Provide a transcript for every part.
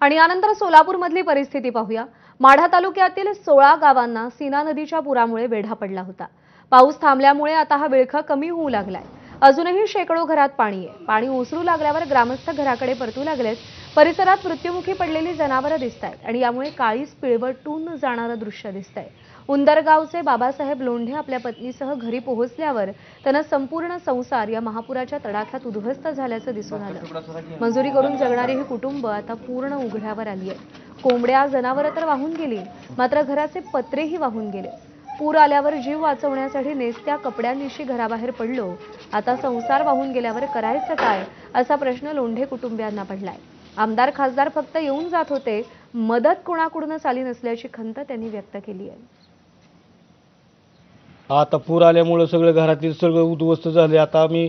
आणि यानंतर सोलापूरमधली परिस्थिती पाहूया। माढा तालुक्यातील 16 गावांना सीना नदीच्या पुरामुळे वेढा पडला होता। पाऊस थांबल्यामुळे आता हा विळखा कमी होऊ लागलाय। अजूनही शेकडो घरात पाणी आहे। पाणी ओसरू लागल्यावर ग्रामस्थ घराकडे परतू लागलेत। परिसरात मृत्युमुखी पडलेली जनावरं दिसतायत आणि यामुळे काळीज पिळवटून जाणारं दृश्य दिसतंय। उंदरगावचे बाबासाहेब लोंढे आपल्या पत्नीसह घरी पोहोचल्यावर त्यांना संपूर्ण संसार या महापुराच्या तडाख्यात उद्ध्वस्त झाल्याचं दिसून आलं। मजुरी करून जगणारी ही कुटुंब आता पूर्ण उघड्यावर आली आहेत। कोंबड्या जनावरं तर वाहून गेली, मात्र घराचे पत्रेही वाहून गेले। पूर आल्यावर जीव वाचवण्यासाठी नेसत्या कपड्यांनिशी घराबाहेर पडलो। आता संसार वाहून गेल्यावर करायचं काय असा प्रश्न लोंढे कुटुंबियांना पडलाय। आमदार खासदार फक्त येऊन जात होते, मदत कोणाकडूनच आली नसल्याची खंत त्यांनी व्यक्त केली आहे। आता पूर आल्यामुळे सगळे घरातील सगळं उद्ध्वस्त झाले। आता आम्ही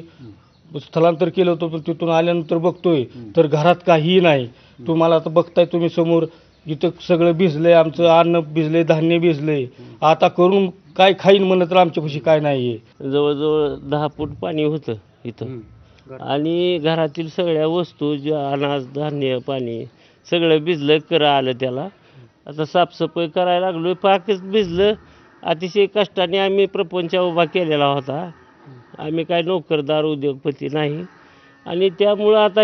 स्थलांतर केलं होतं, पण तिथून आल्यानंतर बघतोय तर घरात काहीही नाही। तुम्हाला आता बघताय तुम्ही समोर, इथं सगळं भिजलंय, आमचं अन्न भिजलंय, धान्य भिजलंय। आता करून काय खाईन म्हणत तर आमच्यापाशी काय नाहीये। जवळजवळ 10 फूट पाणी होतं इथं आणि घरातील सगळ्या वस्तू, अनाज, धान्य, पाणी सगळं भिजलं, करा आलं त्याला। आता साफसफाई करायला लागलोय, पाकच भिजलं। अतिशय कष्टाने आम्ही प्रपंच उभा केलेला होता। आम्ही काय नोकरदार उद्योगपती नाही आणि त्यामुळं आता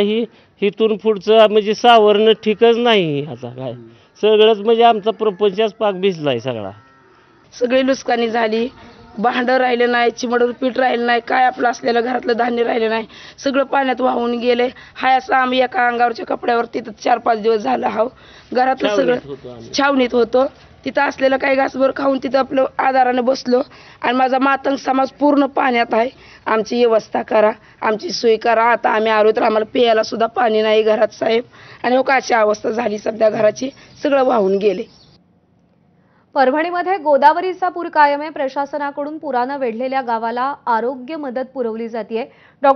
इथून पुढचं म्हणजे सावरणं ठीकच नाही। आता काय सगळंच म्हणजे आमचा प्रपंचच पाक भिजलाय सगळा। सगळी नुकसानी झाली, भांडं राहिलं नाही, चिमडवर पीठ राहिलं नाही, काय आपलं असलेलं घरातलं धान्य राहिलं नाही, सगळं पाण्यात वाहून गेले। हाय असं आम्ही एका अंगावरच्या कपड्यावर तिथं 4-5 दिवस झालं आहो। घरातलं सगळं छावणीत होतो, तिथं असलेलं काही घासभर खाऊन तिथं आपलं आधाराने बसलो आणि माझा मातंग समाज पूर्ण पाण्यात आहे। आमची व्यवस्था करा, आमची सोय करा। आता आम्ही आलो तर आम्हाला प्यायला सुद्धा पाणी नाही घरात साहेब, आणि हो अशी अवस्था झाली सध्या घराची, सगळं वाहून गेले। परभणीमध्ये गोदावरीचा पूर कायम आहे। प्रशासनाकडून पुरानं वेढलेल्या गावाला आरोग्य मदत पुरवली जाते।